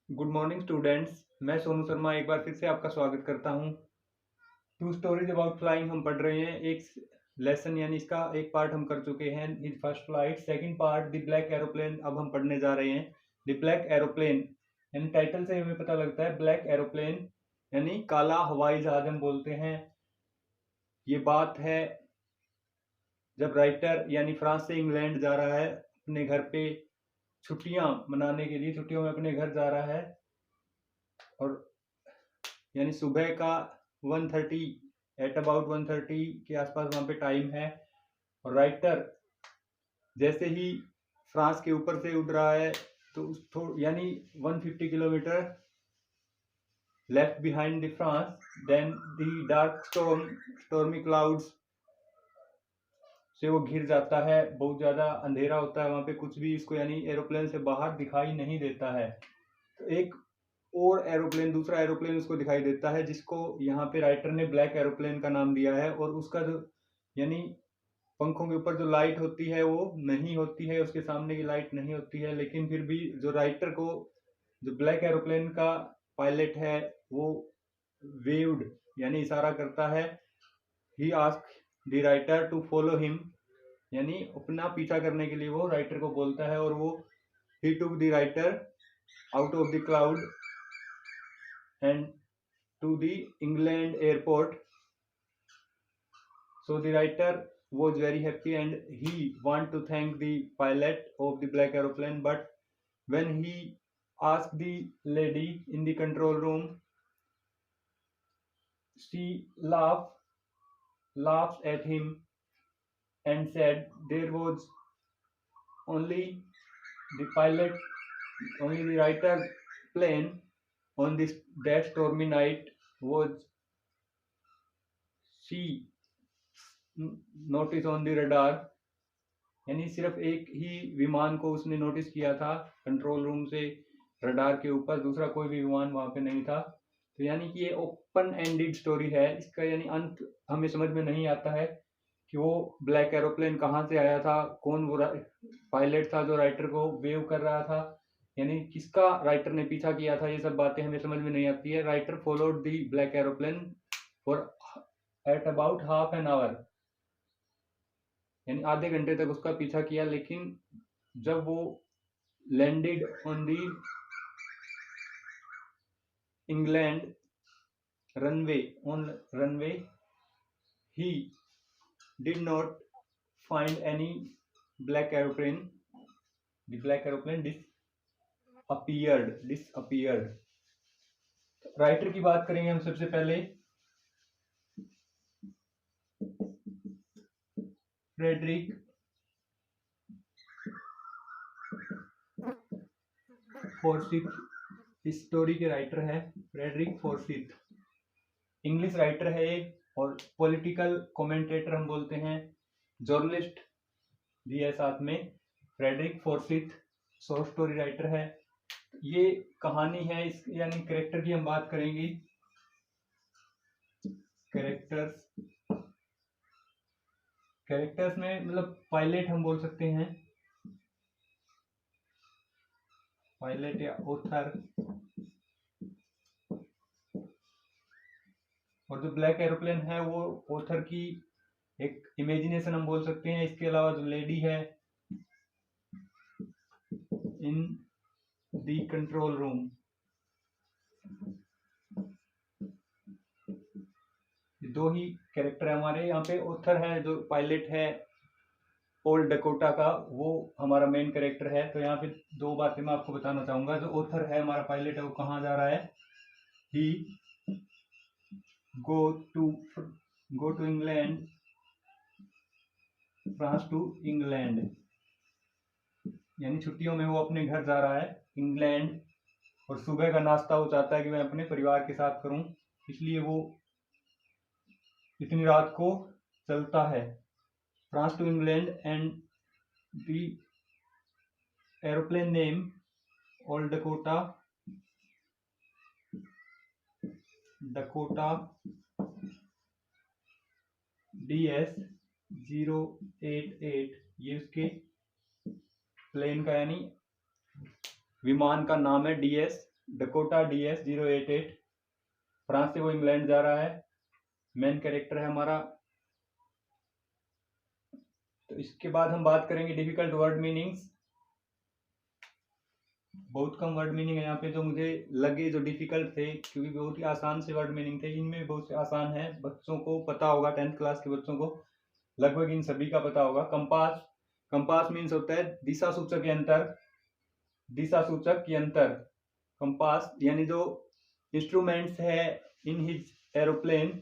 Good morning students. मैं सोनू शर्मा एक बार फिर से आपका स्वागत करता हूं। टू स्टोरीज अबाउट फ्लाइंग हम पढ़ रहे हैं। एक लेसन यानी इसका एक पार्ट हम कर चुके हैं, his first flight. Second part the black aeroplane अब हम पढ़ने जा रहे हैं। द ब्लैक एरोप्लेन यानी टाइटल से हमें पता लगता है ब्लैक एरोप्लेन यानी काला हवाई जहाज हम बोलते हैं। ये बात है जब राइटर यानी फ्रांस से इंग्लैंड जा रहा है अपने घर पे छुट्टियां मनाने के लिए, छुट्टियों में अपने घर जा रहा है और यानी सुबह का 1:30 एट अबाउट 1:30 के आसपास वहां पे टाइम है। और राइटर जैसे ही फ्रांस के ऊपर से उड़ रहा है तो यानी 150 kilometre left behind the France, then the dark stormy clouds से वो घिर जाता है। बहुत ज्यादा अंधेरा होता है वहां पे, कुछ भी इसको यानी एरोप्लेन से बाहर दिखाई नहीं देता है। तो एक और एरोप्लेन, दूसरा एरोप्लेन उसको दिखाई देता है जिसको यहाँ पे राइटर ने ब्लैक एरोप्लेन का नाम दिया है। और उसका जो यानी पंखों के ऊपर जो लाइट होती है वो नहीं होती है, उसके सामने की लाइट नहीं होती है, लेकिन फिर भी जो राइटर को, जो ब्लैक एरोप्लेन का पायलट है, वो वेव्ड यानी इशारा करता है। He ask the writer to follow him यानी अपना पीछा करने के लिए वो राइटर को बोलता है। और वो he took the writer out of the cloud and to the England airport. So the writer was very happy and he want to thank the pilot of the black aeroplane. But when he asked the lady in the control room, she laughs at him and said there was only the pilot, only the writer plane on this that stormy night was she notice on the radar। यानी सिर्फ एक ही विमान को उसने notice किया था control room से radar के ऊपर, दूसरा कोई भी विमान वहां पे नहीं था। तो यानी कि ये ओपन एंडेड स्टोरी है। इसका यानी अंत हमें समझ में नहीं आता है कि वो ब्लैक एरोप्लेन कहाँ से आया था, कौन वो पायलट था जो राइटर को वेव कर रहा था, यानी किसका राइटर ने पीछा किया था। ये सब बातें हमें समझ में नहीं आती है। Writer followed the black aeroplane for at about half an hour यानी आधे घंटे तक उसका पीछा किया, लेकिन जब वो landed on the England runway he did not find any black aeroplane. The black aeroplane disappeared. Writer की बात करेंगे हम सबसे पहले। फ्रेडरिक फोर्सिथ इस स्टोरी के राइटर है। फ्रेडरिक फोर्सिथ इंग्लिश राइटर है और पॉलिटिकल कमेंटेटर हम बोलते हैं, जर्नलिस्ट भी है साथ में। Frederick Forsyth short story writer है। ये कहानी है इस यानी कैरेक्टर की हम बात करेंगे। कैरेक्टर्स में मतलब पायलट हम बोल सकते हैं, पायलट या ऑथर। और जो ब्लैक एरोप्लेन है वो ऑथर की एक इमेजिनेशन हम बोल सकते हैं। इसके अलावा जो लेडी है इन दी कंट्रोल रूम, दो ही कैरेक्टर है हमारे यहाँ पे। ऑथर है जो पायलट है पॉल डकोटा का, वो हमारा मेन कैरेक्टर है। तो यहाँ पे दो बातें मैं आपको बताना चाहूंगा। जो ऑथर है हमारा पायलट है वो कहाँ जा रहा है, he go to England, France to England यानी छुट्टियों में वो अपने घर जा रहा है इंग्लैंड। और सुबह का नाश्ता वो चाहता है कि मैं अपने परिवार के साथ करूं, इसलिए वो इतनी रात को चलता है। France to England and the aeroplane name old Dakota DS-088, ये उसके प्लेन का यानी विमान का नाम है। DS डकोटा DS-088, फ्रांस से वो इंग्लैंड जा रहा है। मेन कैरेक्टर है हमारा। तो इसके बाद हम बात करेंगे डिफिकल्ट वर्ड मीनिंग्स। बहुत कम वर्ड मीनिंग है यहाँ पे जो मुझे लगे, जो डिफिकल्ट थे, क्योंकि बहुत ही आसान से वर्ड मीनिंग थे। इनमें भी बहुत से आसान है, बच्चों को पता होगा, 10th क्लास के बच्चों को लगभग इन सभी का पता होगा। कंपास, कंपास मीन्स होता है दिशा सूचक यंत्र, दिशा सूचक यंत्र। कंपास यानी जो इंस्ट्रूमेंट्स है इन हिज एरोप्लेन,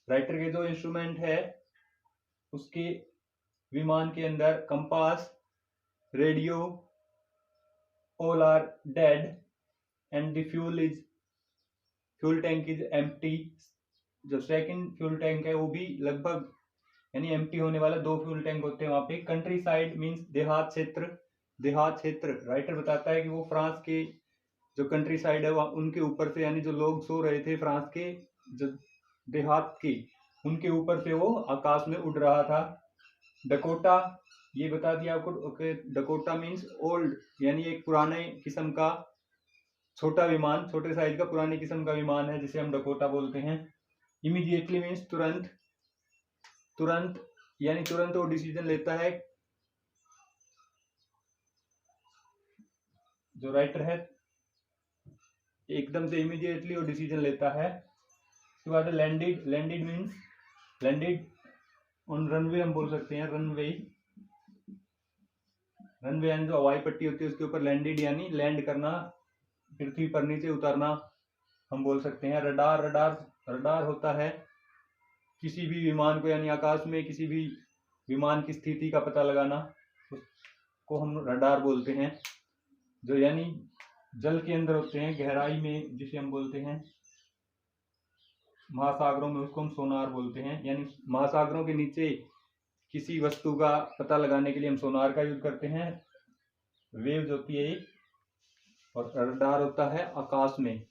राइटर के जो इंस्ट्रूमेंट है उसके विमान के अंदर, compass, radio, all are dead and the fuel tank is empty। जो सेकंड फ्यूल टैंक है वो भी लगभग यानी एम्प्टी होने वाला, 2 फ्यूल टैंक होते हैं वहां पे। कंट्री साइड मीन्स देहात क्षेत्र, देहात क्षेत्र। राइटर बताता है कि वो फ्रांस के जो कंट्री साइड है उनके ऊपर से, यानी जो लोग सो रहे थे फ्रांस के जो देहात के, उनके ऊपर से वो आकाश में उड़ रहा था। डकोटा, ये बता दिया आपको। ओके, डकोटा मीन्स ओल्ड, यानी एक पुराने किस्म का छोटा विमान, छोटे साइज का पुराने किस्म का विमान है जिसे हम डकोटा बोलते हैं। इमीडिएटली मीन्स तुरंत, तुरंत यानी तुरंत वो डिसीजन लेता है, जो राइटर है एकदम से इमीडिएटली वो डिसीजन लेता है। उसके बाद landed, landed means landed on runway हम बोल सकते हैं। रनवे, रनवे यानी जो हवाई पट्टी होती है उसके ऊपर लैंडेड यानी लैंड करना, पृथ्वी पर नीचे उतरना हम बोल सकते हैं। रडार, रडार, रडार होता है किसी भी विमान को, यानी आकाश में किसी भी विमान की स्थिति का पता लगाना, उसको हम रडार बोलते हैं। जो यानी जल के अंदर होते हैं, गहराई में, जिसे हम बोलते हैं महासागरों में, उसको हम सोनार बोलते हैं। यानी महासागरों के नीचे किसी वस्तु का पता लगाने के लिए हम सोनार का यूज करते हैं। वेव्स होती है एक, और रडार होता है आकाश में।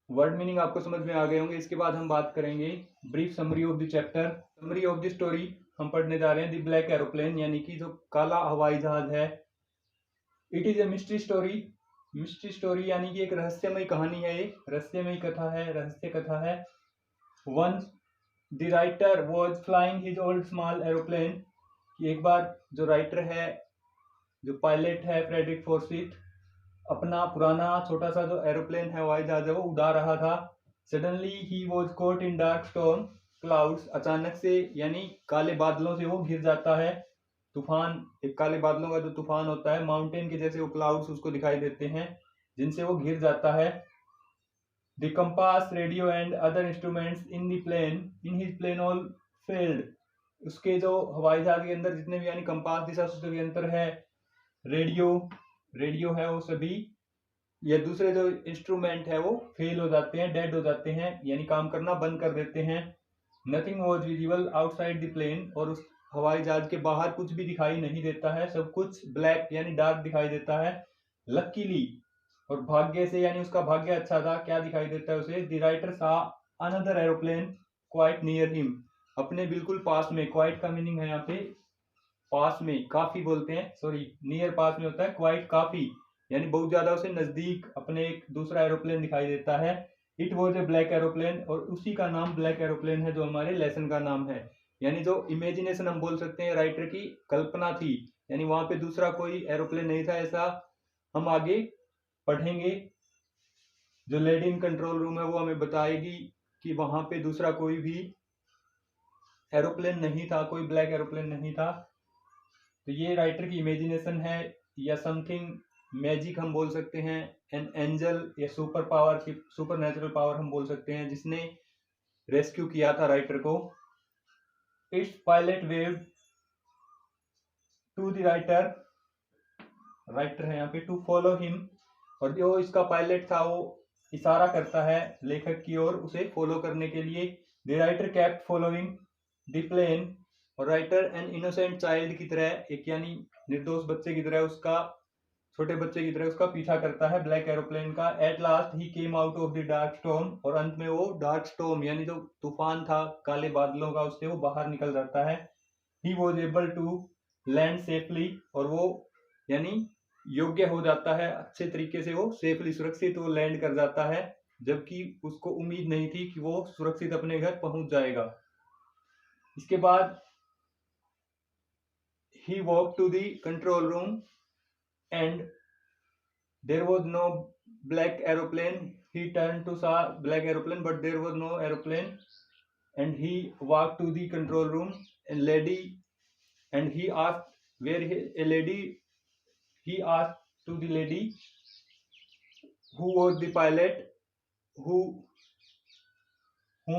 वर्ड मीनिंग आपको समझ में आ गए होंगे। इसके बाद हम बात करेंगे brief summary of the chapter. Summary of the story हम पढ़ने जा रहे हैं। द ब्लैक एरोप्लेन, यानी कि जो काला हवाई जहाज है। It is a mystery story, mystery story यानी कि एक रहस्यमय कहानी है, एक रहस्यमय कथा है, रहस्य कथा है। Once the writer was flying his old small aeroplane, एक बार जो राइटर है, जो पायलट है फ्रेडरिक फोर्सिथ, अपना पुराना छोटा सा जो एरोप्लेन है, हवाई जहाज है, वो उड़ा रहा था। Suddenly he was caught in dark storm clouds, अचानक से यानी काले बादलों से वो घिर जाता है। तूफान, एक काले बादलों का जो तूफान होता है, माउंटेन के जैसे वो क्लाउड्स उसको दिखाई देते हैं जिनसे वो घिर जाता है। The compass, radio and other instruments in the plane, in his plane all failed, उसके जो हवाई जहाज के अंदर जितने भी यानी कंपास दिशा सूचक यंत्र है, रेडियो, रेडियो है, वो सभी या दूसरे जो इंस्ट्रूमेंट है वो फेल हो जाते हैं, डेड हो जाते हैं, यानी काम करना बंद कर देते हैं। Nothing was visible outside the plane, और उस हवाई जहाज के बाहर कुछ भी दिखाई नहीं देता है, सब कुछ ब्लैक यानी डार्क दिखाई देता है। लकीली, और भाग्य से यानी उसका भाग्य अच्छा था, क्या दिखाई देता है उसे? द राइटर सा another aeroplane quite near him, अपने बिल्कुल पास में। क्वाइट का मीनिंग है यहाँ पे पास में, काफी बोलते हैं, सॉरी, नियर पास में होता है, क्वाइट काफी यानी बहुत ज्यादा उसे नजदीक अपने एक दूसरा एरोप्लेन दिखाई देता है। It was a black aeroplane, और उसी का नाम ब्लैक एरोप्लेन है जो हमारे लेसन का नाम है। यानी जो इमेजिनेशन हम बोल सकते हैं, राइटर की कल्पना थी, यानी वहां पे दूसरा कोई एरोप्लेन नहीं था, ऐसा हम आगे पढ़ेंगे। जो लेडी इन कंट्रोल रूम है वो हमें बताएगी कि वहां पे दूसरा कोई भी एरोप्लेन नहीं था, कोई ब्लैक एरोप्लेन नहीं था। तो ये राइटर की इमेजिनेशन है, या समथिंग मैजिक हम बोल सकते हैं, एन एंजल या super power, super natural power हम बोल सकते हैं, जिसने रेस्क्यू किया था राइटर को। Its pilot wave to the writer, writer है यहाँ पे, टू फॉलो हिम, और जो इसका पायलट था वो इशारा करता है लेखक की ओर उसे फॉलो करने के लिए। The writer kept following the plane, और राइटर एन इनोसेंट चाइल्ड की तरह, एक यानी निर्दोष बच्चे की तरह, उसका छोटे बच्चे की तरह उसका पीछा करता है ब्लैक एरोप्लेन का। At last he came out of the dark storm, और अंत में वो डार्क स्टॉर्म यानी जो तूफान था काले बादलों का, उससे वो बाहर निकल जाता है। He was able to land safely, और वो यानी योग्य हो जाता है, अच्छे तरीके से वो सेफली सुरक्षित वो लैंड कर जाता है, जबकि उसको उम्मीद नहीं थी कि वो सुरक्षित अपने घर पहुंच जाएगा। इसके बाद he walked to the control room and there was no black aeroplane. He turned to saw black aeroplane, but there was no aeroplane. And he walked to the control room and he asked a lady. He asked to the lady who was the pilot whom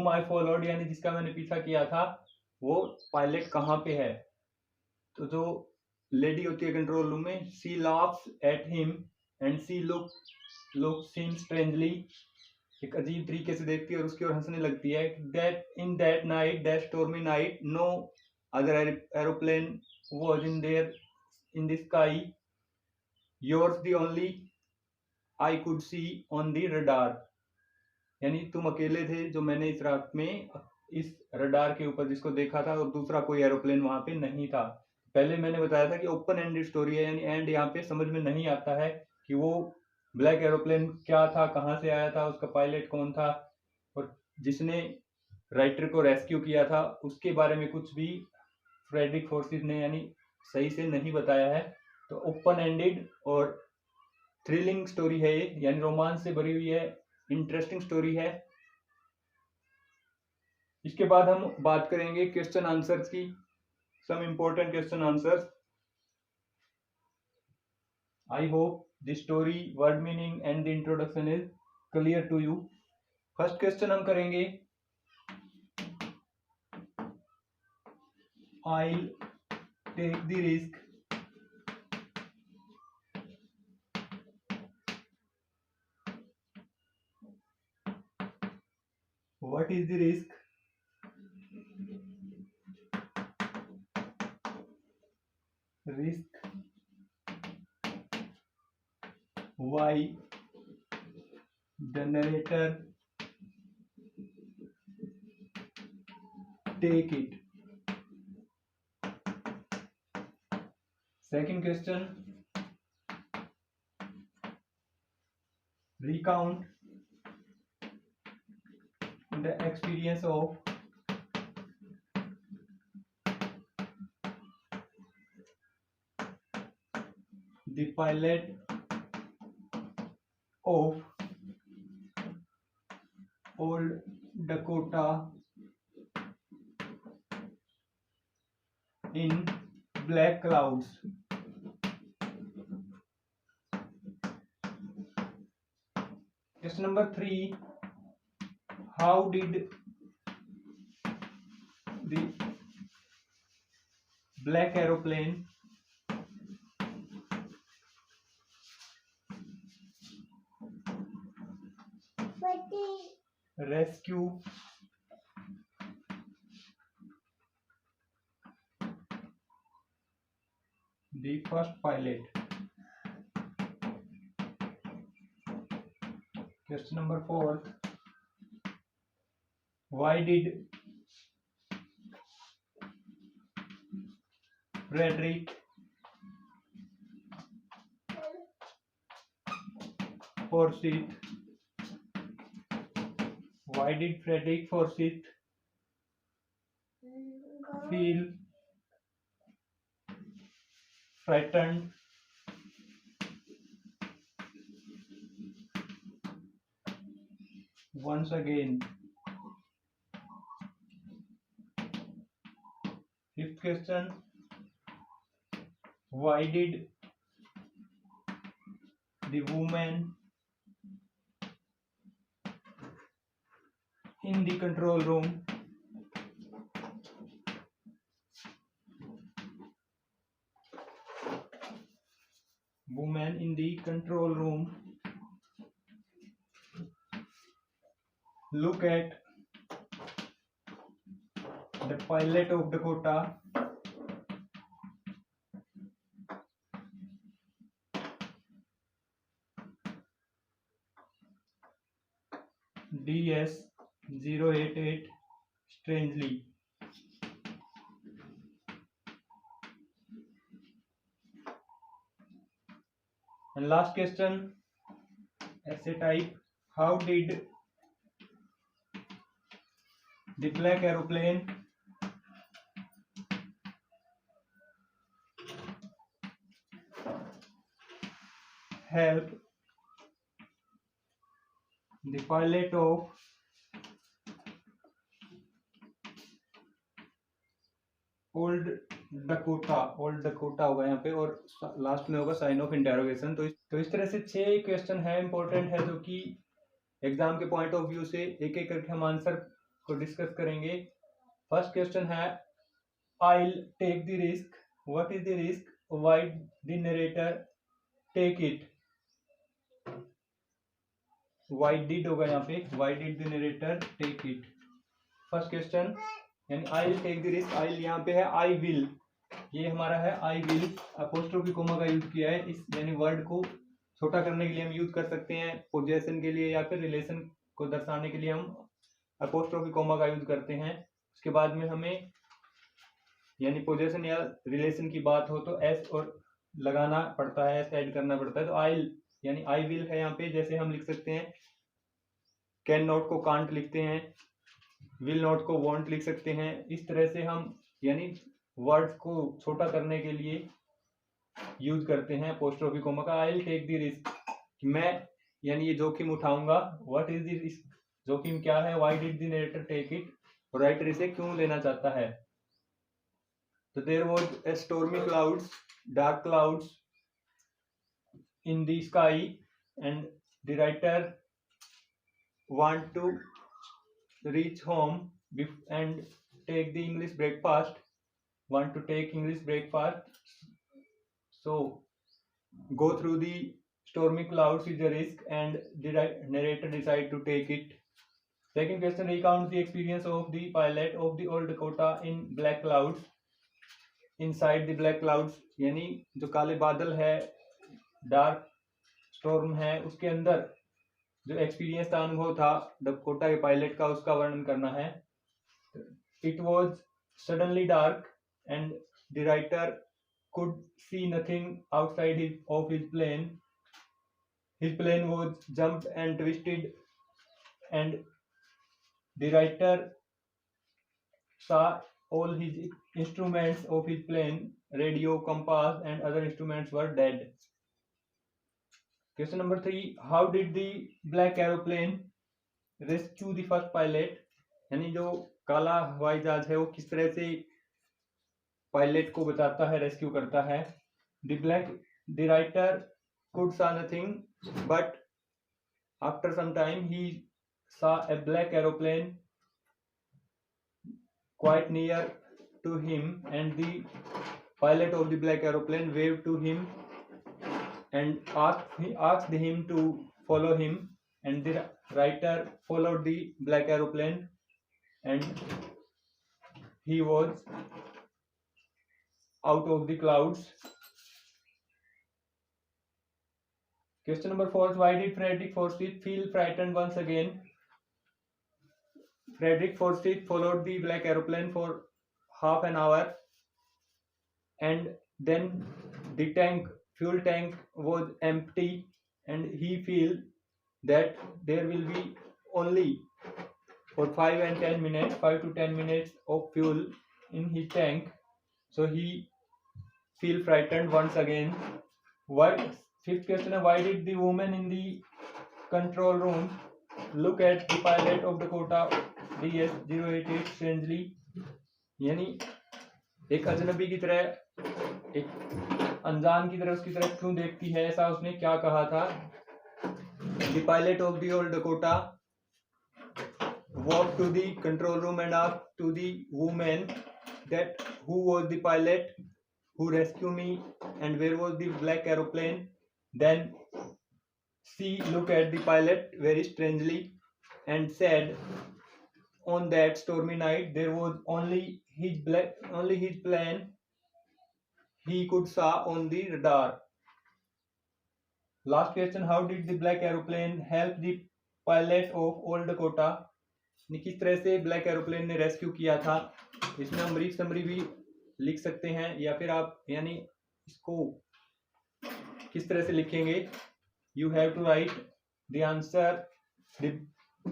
I followed, यानी जिसका मैंने पीछा किया था, वो pilot कहाँ पे है। तो जो लेडी होती है कंट्रोल रूम में, she laughs at him and she looks him strangely, एक अजीब तरीके से देखती है और उसकी ओर हंसने लगती है। That in that night, that stormy night, no other aeroplane was in the sky. Yours the only I could see on the radar. यानी तुम अकेले थे जो मैंने इस रात में इस रडार के ऊपर जिसको देखा था, और दूसरा कोई एरोप्लेन वहां पे नहीं था। पहले मैंने बताया था कि ओपन एंडेड स्टोरी है, यानी एंड यहाँ पे समझ में नहीं आता है कि वो ब्लैक एरोप्लेन क्या था, कहाँ से आया था, उसका पायलट कौन था, और जिसने राइटर को रेस्क्यू किया था उसके बारे में कुछ भी फ्रेडरिक फोर्सिस ने यानी सही से नहीं बताया है। तो ओपन एंडेड और थ्रिलिंग स्टोरी है ये, यानी रोमांस से भरी हुई है, इंटरेस्टिंग स्टोरी है। इसके बाद हम बात करेंगे क्वेश्चन आंसर्स की, some important question answers. I hope the story, word meaning and the introduction is clear to you. First question हम करेंगे, I take the risk what is the risk, risk why the narrator take it. Second question, recount the experience of the pilot of Old Dakota in black clouds. Question number 3, how did the black aeroplane rescue the first pilot? Question number 4, why did Frederick Forsyth feel frightened once again? Fifth question, why did the woman in the control room look at the pilot of Dakota DS-088 strangely? And last question, essay type. How did the black aeroplane help the pilot of old Dakota होगा यहाँ पे, और last में होगा sign of interrogation. तो इस तरह से 6 क्वेश्चन है इंपॉर्टेंट है, जो कि एग्जाम के पॉइंट ऑफ व्यू से एक एक करके हम आंसर को डिस्कस करेंगे। फर्स्ट क्वेश्चन है, I take the risk, what is the risk, why the narrator take it. Why did होगा यहाँ पे, why did the narrator take it. First question, यानी I will take the risk, I यहाँ पे है I will, ये हमारा है आई विल, अपोस्ट्रोफी कोमा का यूज किया है। इस यानी वर्ड को छोटा करने के लिए हम यूज कर सकते हैं, पोजेशन के लिए या फिर रिलेशन को दर्शाने के लिए हम अपोस्ट्रोफी कोमा का यूज करते हैं। उसके बाद में हमें यानी पोजेशन या रिलेशन की बात हो तो एस और लगाना पड़ता है, एस ऐड करना पड़ता है। तो आई यानी आई विल है यहाँ पे, जैसे हम लिख सकते हैं कैन नॉट को कांट लिखते हैं, विल नॉट को वॉन्ट लिख सकते हैं। इस तरह से हम यानी वर्ड्स को छोटा करने के लिए यूज करते हैं अपोस्ट्रोफी कोमा का। I will take the risk, मैं यानी ये जोखिम उठाऊंगा। व्हाट इज द रिस्क, जोखिम क्या है। Why did the narrator take it, writer इसे क्यों लेना चाहता है। तो there was a stormy clouds, dark clouds in the sky, and the writer want to reach home and take the English breakfast, want to take English breakfast, so go through the stormy clouds is a risk and the narrator decide to take it. Second question, recount the experience of the pilot of the old Dakota in black clouds, inside the black clouds, यानी जो काले बादल है, dark storm है, उसके अंदर जो experience था, अनुभव था डकोटा के पायलट का, उसका वर्णन करना है। It was suddenly dark and the writer could see nothing outside of his plane, his plane was jumped and twisted and the writer saw all his instruments of his plane, radio, compass and other instruments were dead. Question number 3, how did the black aeroplane rescue the first pilot, यानी जो काला हवाई जहाज है वो किस तरह से पायलट को बचाता है, रेस्क्यू करता है। the writer could saw nothing, but after some time he saw a black aeroplane quite near to him, and the pilot of the black aeroplane waved to him and asked him to follow him, and the writer followed the black aeroplane and he was out of the clouds. Question number 4, why did Frederick Forsyth feel frightened once again? Frederick Forsyth followed the black aeroplane for half an hour, and then the fuel tank was empty, and he feel that there will be only for 5 to 10 minutes of fuel in his tank, so he feel frightened once again. Fifth question, why did the woman in the control room look at the pilot of Dakota DS-088 strangely, यानी एक अजनबी की तरह, एक अनजान की तरह उसकी तरफ क्यों देखती है, ऐसा उसने क्या कहा था। The pilot of the old Dakota walked to the control room and asked to the woman that who was the pilot who rescued me and where was the black aeroplane. Then she looked at the pilot very strangely and said, on that stormy night there was only his plane he could saw on the radar. Last question, how did the black aeroplane help the pilot of old Dakota, किस तरह से black aeroplane ने rescue किया था। इसमें हम brief summary भी लिख सकते हैं, या फिर आप यानी इसको किस तरह से लिखेंगे? You have to write the answer. The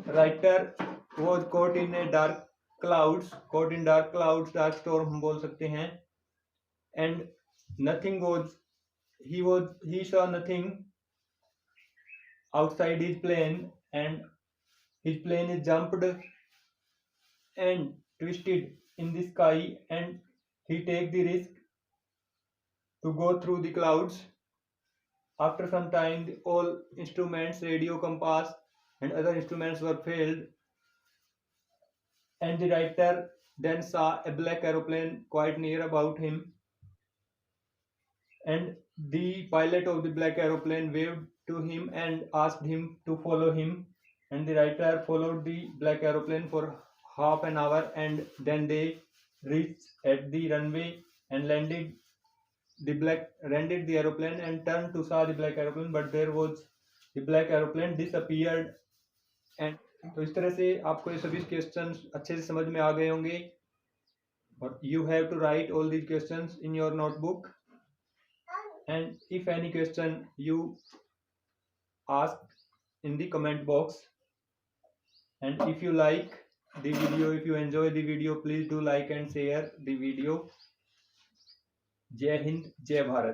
writer was caught in a dark clouds. Caught in dark clouds, dark storm हम बोल सकते हैं. And nothing was. He saw nothing outside his plane, and his plane is jumped and twisted in the sky, and he take the risk to go through the clouds. After some time, all instruments, radio, compass, and other instruments were failed, and the writer then saw a black aeroplane quite near about him, and the pilot of the black aeroplane waved to him and asked him to follow him, and the writer followed the black aeroplane for half an hour, and then they reached at the runway and landed the aeroplane and turned to saw the black aeroplane, but there was the black aeroplane disappeared. And तो इस तरह से आपको ये सभी questions अच्छे से समझ में आ गए होंगे, और you have to write all these questions in your notebook, and if any question you ask in the comment box, and if you like the video, if you enjoy the video, please do like and share the video. जय हिंद, जय भारत.